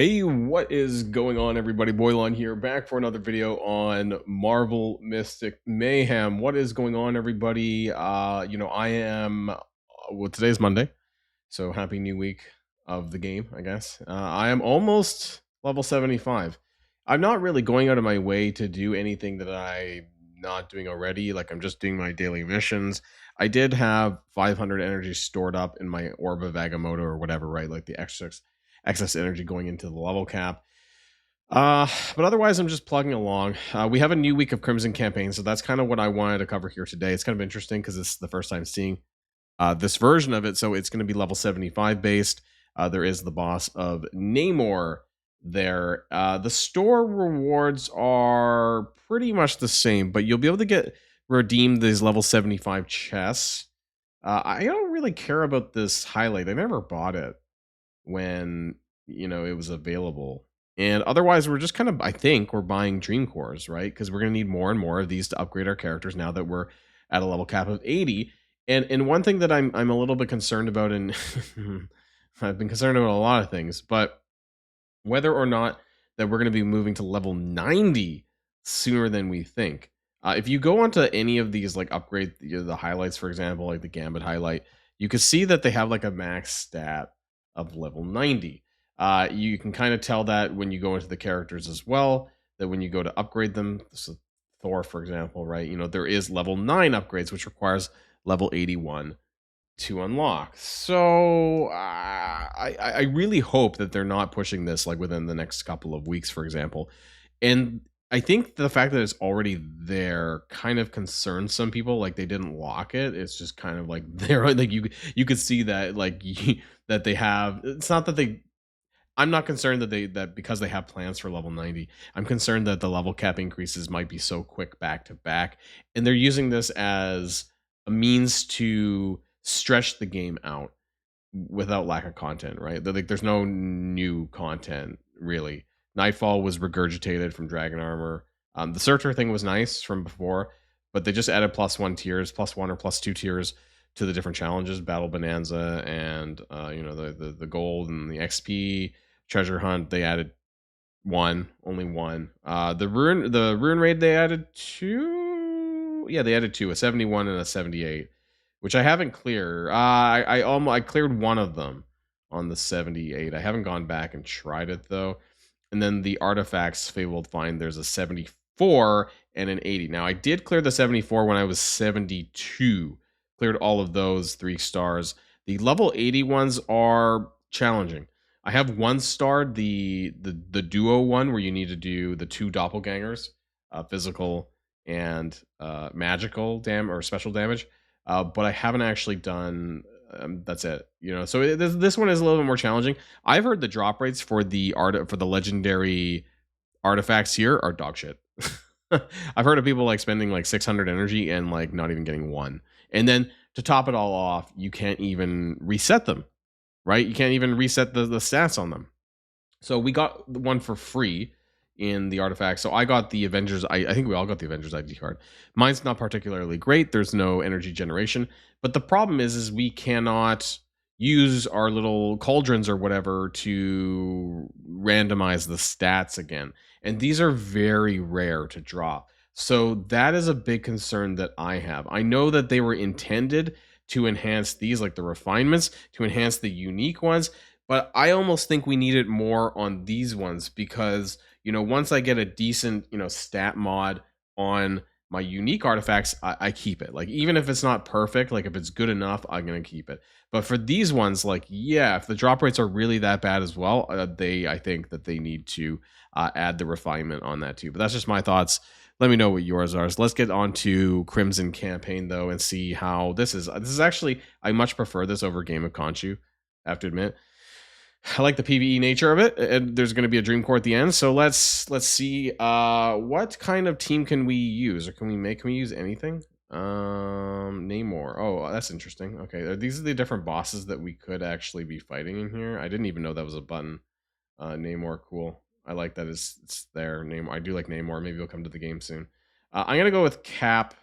Hey, what is going on, everybody? Boilon here, back for another video on Marvel Mystic Mayhem. What is going on, everybody? I am. Well, today's Monday, so happy new week of the game, I guess. I am almost level 75. I'm not really going out of my way to do anything that I'm not doing already. Like, I'm just doing my daily missions. I did have 500 energy stored up in my Orb of Agamotto or whatever, right? Like the excess energy going into the level cap. But otherwise, I'm just plugging along. We have a new week of Crimson campaign, so that's kind of what I wanted to cover here today. It's kind of interesting because it's the first time seeing this version of it, so it's going to be level 75 based. There is the boss of Namor there. The store rewards are pretty much the same, but you'll be able to redeem these level 75 chests. I don't really care about this highlight. I never bought it when it was available, and otherwise we're just kind of, I think we're buying dream cores, right? Because we're going to need more and more of these to upgrade our characters now that we're at a level cap of 80. And one thing that I'm a little bit concerned about, and I've been concerned about a lot of things, but whether or not that we're going to be moving to level 90 sooner than we think. If you go onto any of these, like upgrade the highlights, for example, like the Gambit highlight, you can see that they have like a max stat of level 90. You can kind of tell that when you go into the characters as well, that when you go to upgrade them, so Thor, for example, right? There is level 9 upgrades, which requires level 81 to unlock. So I really hope that they're not pushing this like within the next couple of weeks, for example. And I think the fact that it's already there kind of concerns some people. Like they didn't lock it. It's just kind of like they're like you could see that like that they have. It's not that they. I'm not concerned that because they have plans for level 90. I'm concerned that the level cap increases might be so quick back to back, and they're using this as a means to stretch the game out without lack of content, right? Like there's no new content really. Nightfall was regurgitated from Dragon Armor. The Searcher thing was nice from before, but they just added +1 tiers, +1 or +2 tiers to the different challenges, Battle Bonanza and the gold and the XP treasure hunt. They added only one. The rune raid, they added two. Yeah, they added two, a 71 and a 78, which I haven't cleared. I cleared one of them on the 78. I haven't gone back and tried it though. And then the artifacts, Fabled Find, there's a 74 and an 80. Now I did clear the 74 when I was 72. Cleared all of those 3 stars. The level 80 ones are challenging. I have 1 star, the duo one, where you need to do the 2 doppelgangers, physical and magical or special damage. But I haven't actually done. That's it. So this one is a little bit more challenging. I've heard the drop rates for the legendary artifacts here are dog shit. I've heard of people like spending like 600 energy and like not even getting one. And then to top it all off, you can't even reset them, right? You can't even reset the stats on them. So we got one for free in the artifact. So I got the Avengers. I think we all got the Avengers ID card. Mine's not particularly great. There's no energy generation. But the problem is we cannot use our little cauldrons or whatever to randomize the stats again. And these are very rare to drop. So that is a big concern that I have. I know that they were intended to enhance these, like the refinements, to enhance the unique ones. But I almost think we need it more on these ones because, once I get a decent, stat mod on my unique artifacts, I keep it. Like, even if it's not perfect, like if it's good enough, I'm going to keep it. But for these ones, like, yeah, if the drop rates are really that bad as well, I think that they need to add the refinement on that too. But that's just my thoughts. Let me know what yours are. So let's get on to Crimson campaign though and see how this is. This is actually, I much prefer this over Game of Khonshu, I have to admit. I like the PvE nature of it, and there's going to be a dream core at the end. So let's see what kind of team can we use, or can we use anything? Namor. Oh, that's interesting. Okay, these are the different bosses that we could actually be fighting in here. I didn't even know that was a button. Namor, cool. I like that it's there. Namor. I do like Namor. Maybe he'll come to the game soon. I'm gonna go with Cap.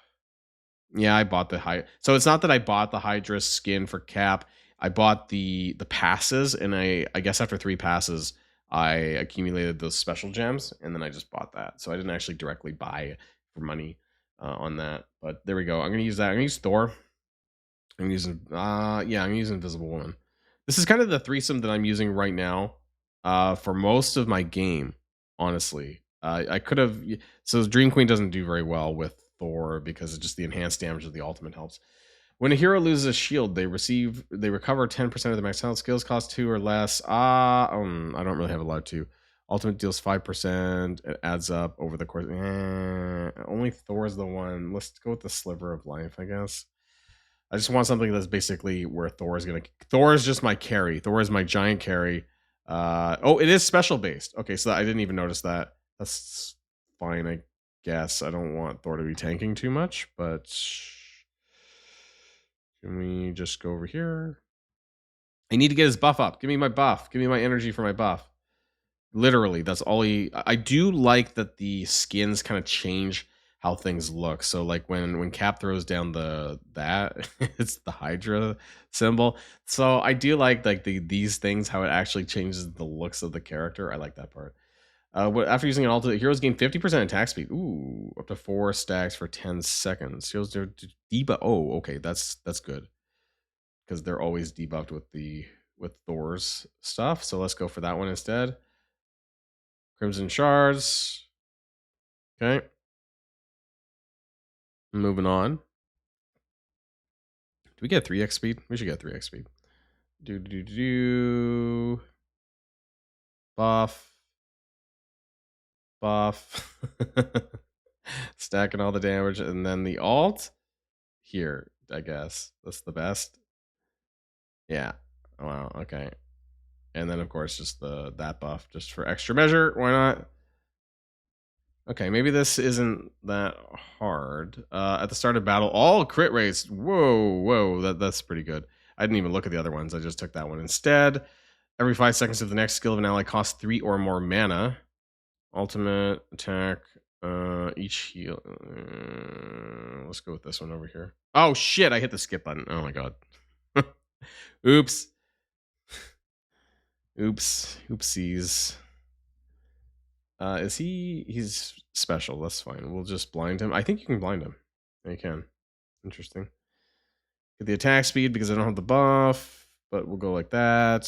Yeah, I bought the So it's not that I bought the Hydra skin for Cap. I bought the passes, and I guess after 3 passes, I accumulated those special gems, and then I just bought that. So I didn't actually directly buy for money on that. But there we go. I'm gonna use that. I'm gonna use Thor. I'm using yeah, I'm using Invisible Woman. This is kind of the threesome that I'm using right now for most of my game, honestly. I could have so Dream Queen doesn't do very well with Thor because of just the enhanced damage of the ultimate helps. When a hero loses a shield, they recover 10% of the max health. Skills cost 2 or less. I don't really have a lot to. Ultimate deals 5%. It adds up over the course. Only Thor's the one. Let's go with the Sliver of Life, I guess. I just want something that's basically where Thor is just my carry. Thor is my giant carry. Oh, it is special based. Okay, so I didn't even notice that. That's fine, I guess. I don't want Thor to be tanking too much, but can we just go over here? I need to get his buff up. Give me my buff. Give me my energy for my buff. Literally, that's all I do like that the skins kind of change how things look. So like when Cap throws down that it's the Hydra symbol. So I do like these things, how it actually changes the looks of the character. I like that part. After using an ultimate, heroes gain 50% attack speed. Ooh, up to 4 stacks for 10 seconds. Heroes do debuff. Oh, okay, that's good because they're always debuffed with Thor's stuff. So let's go for that one instead. Crimson Shards. Okay. Moving on. Do we get 3x speed? We should get 3x speed. Do. Buff. Buff. Stacking all the damage. And then the alt. Here, I guess. That's the best. Yeah. Wow. Okay. And then, of course, just that buff. Just for extra measure. Why not? Okay, maybe this isn't that hard. At the start of battle, all crit rates. Whoa, that's pretty good. I didn't even look at the other ones. I just took that one instead. Every 5 seconds of the next skill of an ally costs 3 or more mana. Ultimate attack. Each heal. Let's go with this one over here. Oh shit! I hit the skip button. Oh my god. Oops. Oopsies. He's special. That's fine. We'll just blind him. I think you can blind him. Yeah, you can. Interesting. Get the attack speed because I don't have the buff, but we'll go like that.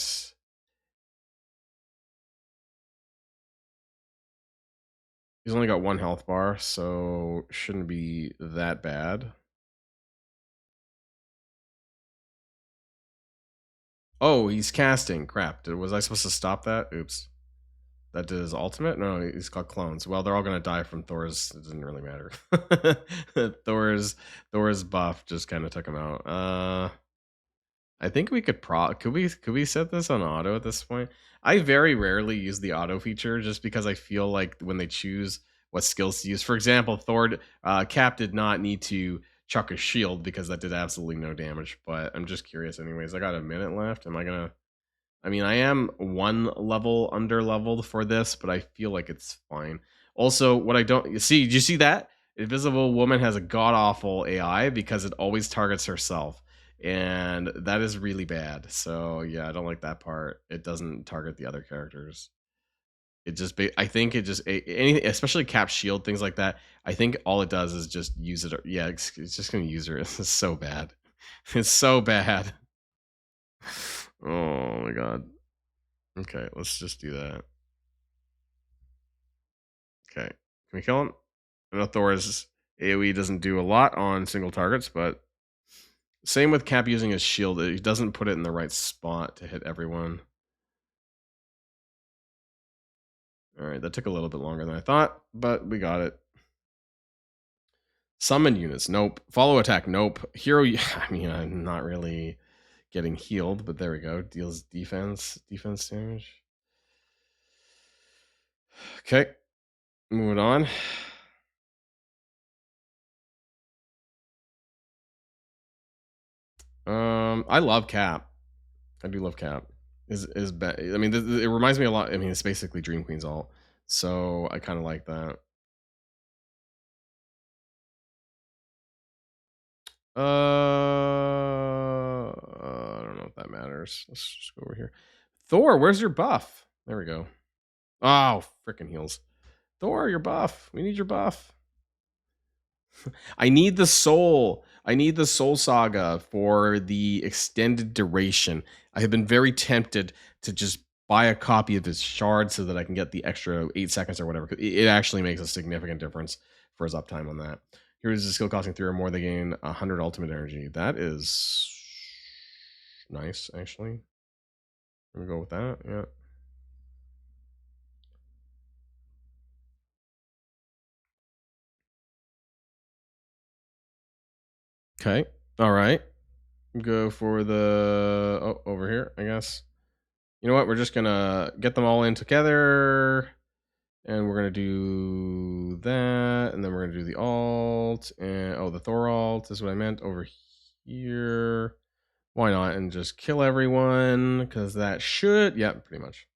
He's only got 1 health bar, so shouldn't be that bad. Oh, he's casting. Crap. Was I supposed to stop that? Oops. That did his ultimate? No, he's got clones. Well, they're all gonna die from Thor's. It doesn't really matter. Thor's buff just kind of took him out. I think we could could we set this on auto at this point? I very rarely use the auto feature just because I feel like when they choose what skills to use. For example, Cap did not need to chuck a shield because that did absolutely no damage. But I'm just curious anyways. I got a minute left. Am I gonna I am 1 level under leveled for this, but I feel like it's fine. Also, what I don't see, did you see that? Invisible Woman has a god awful AI because it always targets herself. And that is really bad. So yeah, I don't like that part. It doesn't target the other characters. It just, I think it just, anything, especially Cap Shield, things like that. I think all it does is just use it. Yeah, it's just going to use her. It's so bad. It's so bad. Oh my god. Okay, let's just do that. Okay. Can we kill him? I know Thor's AoE doesn't do a lot on single targets, but same with Cap using his shield. He doesn't put it in the right spot to hit everyone. Alright, that took a little bit longer than I thought, but we got it. Summon units, nope. Follow attack, nope. Hero, I'm not really getting healed, but there we go. Deals defense damage. Okay, moving on. I love Cap. I do love Cap. Is bad. I mean, it reminds me a lot. I mean, it's basically Dream Queen's alt, so I kind of like that. I don't know if that matters. Let's just go over here. Thor, where's your buff? There we go. Oh, freaking heals. Thor, your buff. We need your buff. I need the soul. I need the soul saga for the extended duration. I have been very tempted to just buy a copy of his shard so that I can get the extra 8 seconds or whatever. It actually makes a significant difference for his uptime on that. Here's the skill costing 3 or more. They gain 100 ultimate energy. That is nice, actually. I'm gonna go with that. Yeah. Okay. All right. Go for the over here, I guess. You know what? We're just gonna get them all in together, and we're gonna do that, and then we're gonna do the alt, and the Thor alt is what I meant over here. Why not? And just kill everyone, because that should, yeah, pretty much.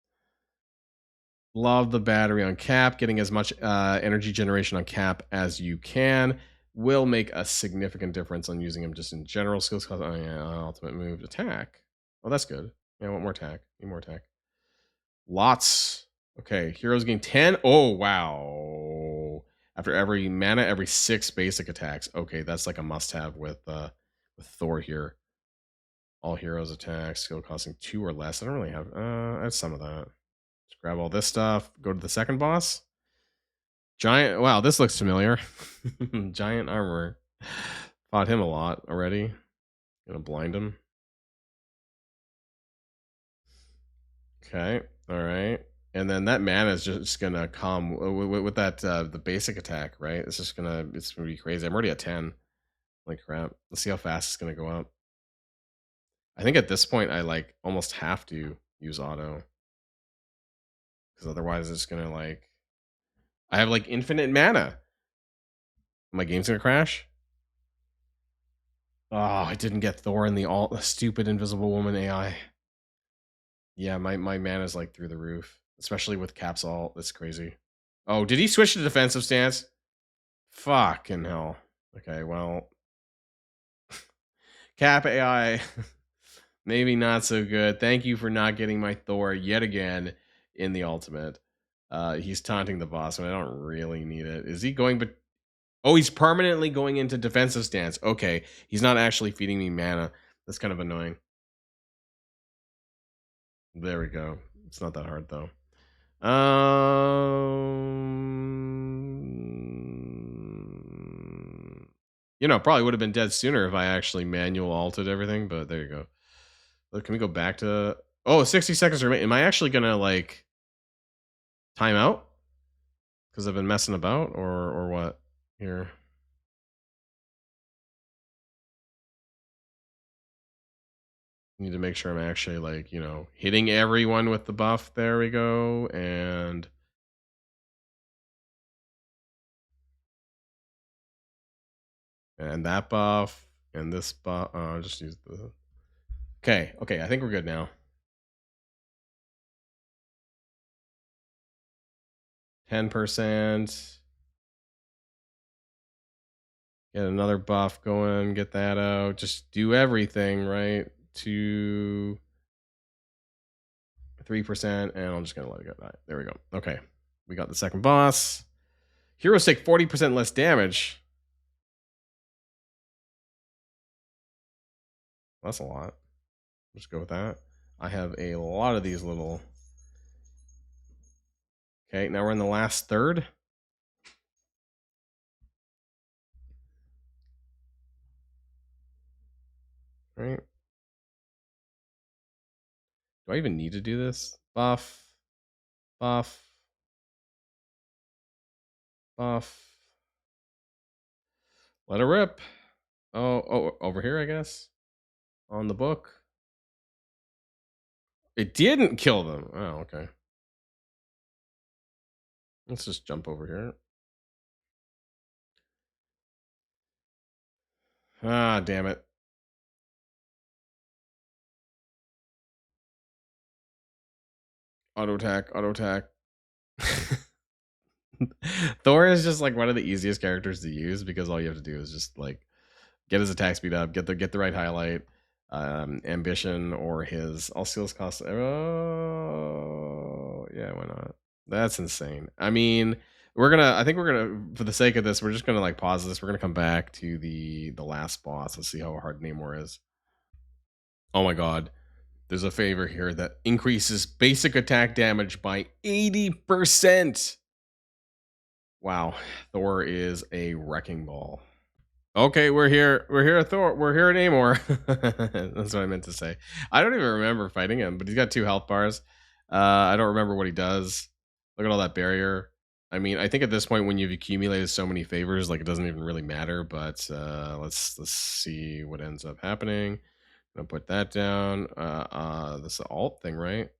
Love the battery on Cap. Getting as much energy generation on Cap as you can will make a significant difference on using him just in general skills. Oh yeah, ultimate move, attack. Oh, that's good. Yeah, I want more attack. Need more attack. Lots. Okay, heroes gain 10. Oh, wow. After every mana, every 6 basic attacks. Okay, that's like a must-have with Thor here. All heroes attack, skill costing 2 or less. I don't really have I have some of that. Let's grab all this stuff. Go to the second boss. Giant. Wow, this looks familiar. Giant armor. Fought him a lot already. Gonna blind him. Okay. All right. And then that mana is just gonna come with that the basic attack, right? It's gonna be crazy. I'm already at 10. Like crap. Let's see how fast it's gonna go up. I think at this point I like almost have to use auto. Because otherwise it's gonna like I have like infinite mana. My game's gonna crash. Oh, I didn't get Thor in the stupid Invisible Woman AI. Yeah, my mana's like through the roof, especially with Cap's alt. That's crazy. Oh, did he switch to defensive stance? Fucking hell. Okay, well, Cap AI, maybe not so good. Thank you for not getting my Thor yet again in the ultimate. He's taunting the boss, and I don't really need it. Is he going? But oh, he's permanently going into defensive stance. Okay, he's not actually feeding me mana. That's kind of annoying. There we go. It's not that hard though. You know, probably would have been dead sooner if I actually manual altered everything, but there you go. Look, can we go back to 60 seconds remain? Am I actually gonna like time out? Because I've been messing about or what here? Need to make sure I'm actually like, you know, hitting everyone with the buff. There we go. And that buff and this buff. Just use the. Okay, I think we're good now. 10%. Get another buff going, get that out. Just do everything, right? To 3%, and I'm just gonna let it go. Right, there we go. Okay. We got the second boss. Heroes take 40% less damage. That's a lot. Let's go with that. I have a lot of these little. Okay, now we're in the last third. Right. Do I even need to do this? Buff. Buff. Buff. Let it rip. Oh, over here, I guess. On the book. It didn't kill them. Oh, okay. Let's just jump over here. Ah, damn it. Auto attack. Thor is just like one of the easiest characters to use because all you have to do is just like get his attack speed up, get the right highlight, ambition, or his all skills cost. Oh, yeah, why not? That's insane. I mean, I think we're gonna, for the sake of this, we're just gonna like pause this. We're gonna come back to the last boss. Let's see how hard Namor is. Oh my god. There's a favor here that increases basic attack damage by 80%. Wow. Thor is a wrecking ball. Okay, we're here. We're here, Thor. We're here at Namor. That's what I meant to say. I don't even remember fighting him, but he's got 2 health bars. I don't remember what he does. Look at all that barrier. I mean, I think at this point, when you've accumulated so many favors, like it doesn't even really matter. But let's see what ends up happening. I'm gonna put that down. This alt thing, right?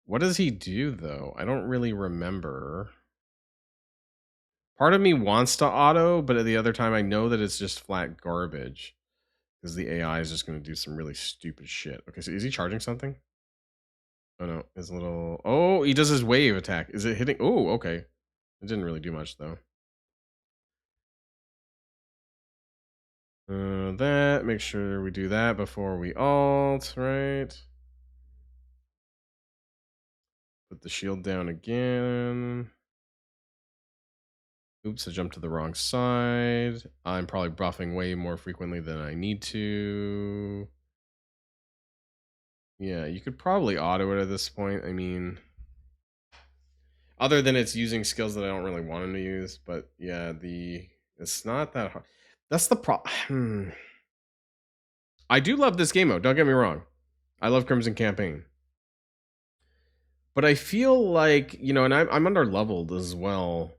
What does he do though? I don't really remember. Part of me wants to auto, but at the other time, I know that it's just flat garbage because the AI is just going to do some really stupid shit. Okay, so is he charging something? Oh no, his little. Oh, he does his wave attack. Is it hitting? Oh, okay. It didn't really do much though. That. Make sure we do that before we alt, right? Put the shield down again. Oops, I jumped to the wrong side. I'm probably buffing way more frequently than I need to. Yeah, you could probably auto it at this point. I mean, other than it's using skills that I don't really want him to use, but yeah, it's not that hard. That's the problem. I do love this game mode. Don't get me wrong. I love Crimson Campaign, but I feel like, and I'm under leveled as well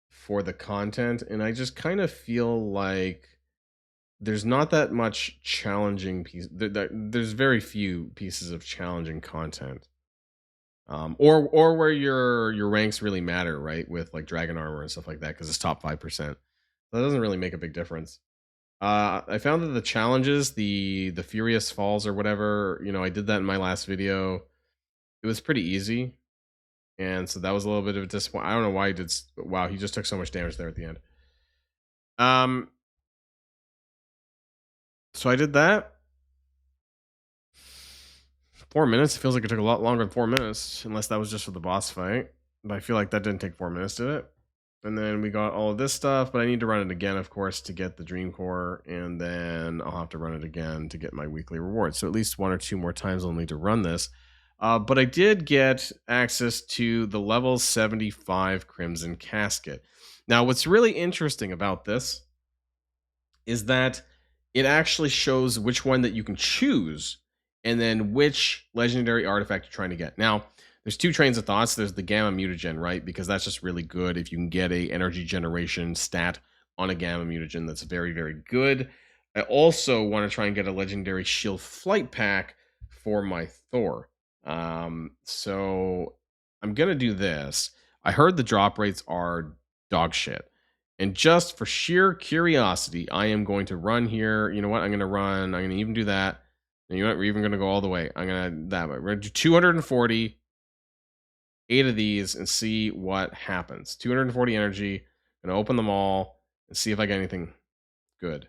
for the content, and I just kind of feel like there's not that much challenging piece. There's very few pieces of challenging content, or where your ranks really matter, right? With like dragon armor and stuff like that, because it's top 5%. That doesn't really make a big difference. I found that the challenges, the Furious Falls or whatever, I did that in my last video. It was pretty easy, and so that was a little bit of a disappointment. I don't know why he did. Wow, he just took so much damage there at the end. So I did that. 4 minutes. It feels like it took a lot longer than 4 minutes, unless that was just for the boss fight. But I feel like that didn't take 4 minutes, did it? And then we got all of this stuff, but I need to run it again, of course, to get the Dream Core, and then I'll have to run it again to get my weekly reward. So at least 1 or 2 more times I'll need to run this. But I did get access to the level 75 Crimson Casket. Now, what's really interesting about this is that it actually shows which one that you can choose and then which legendary artifact you're trying to get. Now, there's 2 trains of thoughts. There's the Gamma Mutagen, right? Because that's just really good if you can get a energy generation stat on a Gamma Mutagen. That's very, very good. I also want to try and get a legendary Shield Flight Pack for my Thor. So I'm going to do this. I heard the drop rates are dog shit. And just for sheer curiosity, I am going to run here. You know what? I'm going to even do that. And you know what? We're even going to go all the way. I'm going to that way. We're going to do 240, 8 of these, and see what happens. 240 energy. Going to open them all and see if I get anything good.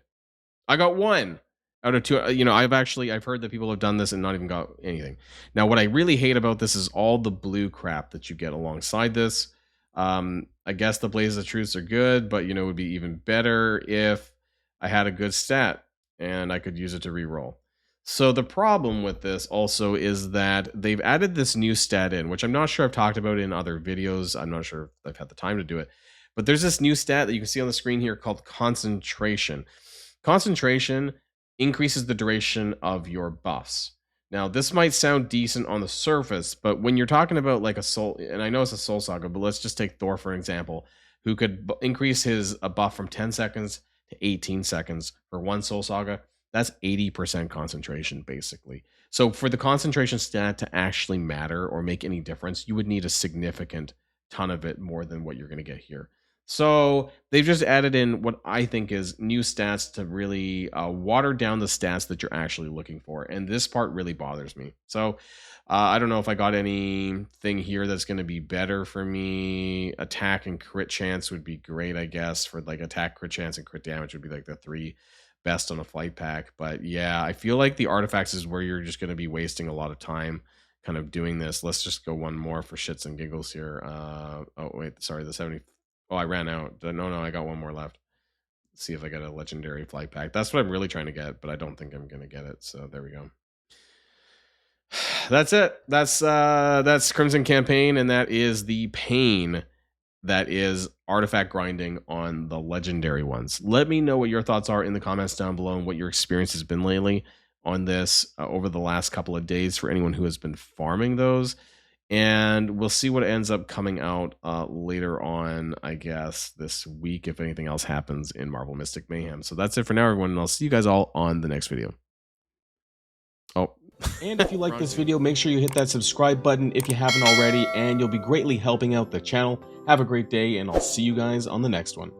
I got 1 out of 2. I've heard that people have done this and not even got anything. Now, what I really hate about this is all the blue crap that you get alongside this. I guess the Blazes of Truths are good, but it would be even better if I had a good stat and I could use it to reroll. So the problem with this also is that they've added this new stat in, which I'm not sure I've talked about in other videos. I'm not sure if I've had the time to do it, but there's this new stat that you can see on the screen here called concentration. Concentration increases the duration of your buffs. Now, this might sound decent on the surface, but when you're talking about like a soul, and I know it's a soul saga, but let's just take Thor for an example, who could increase his buff from 10 seconds to 18 seconds for 1 soul saga. That's 80% concentration, basically. So for the concentration stat to actually matter or make any difference, you would need a significant ton of it more than what you're going to get here. So they've just added in what I think is new stats to really water down the stats that you're actually looking for. And this part really bothers me. So I don't know if I got anything here that's going to be better for me. Attack and crit chance would be great, I guess. For like attack, crit chance, and crit damage would be like the 3 best on a flight pack. But yeah, I feel like the artifacts is where you're just going to be wasting a lot of time kind of doing this. Let's just go one more for shits and giggles here. Oh wait, sorry, the 70. Oh, I ran out. No, I got one more left. Let's see if I get a legendary flight pack. That's what I'm really trying to get, but I don't think I'm gonna get it. So there we go. That's it. That's Crimson Campaign, and that is the pain that is artifact grinding on the legendary ones. Let me know what your thoughts are in the comments down below and what your experience has been lately on this over the last couple of days for anyone who has been farming those. And we'll see what ends up coming out later on, I guess, this week, if anything else happens in Marvel Mystic Mayhem. So that's it for now, everyone, and I'll see you guys all on the next video. Oh. And if you like this video, make sure you hit that subscribe button if you haven't already, and you'll be greatly helping out the channel. Have a great day, and I'll see you guys on the next one.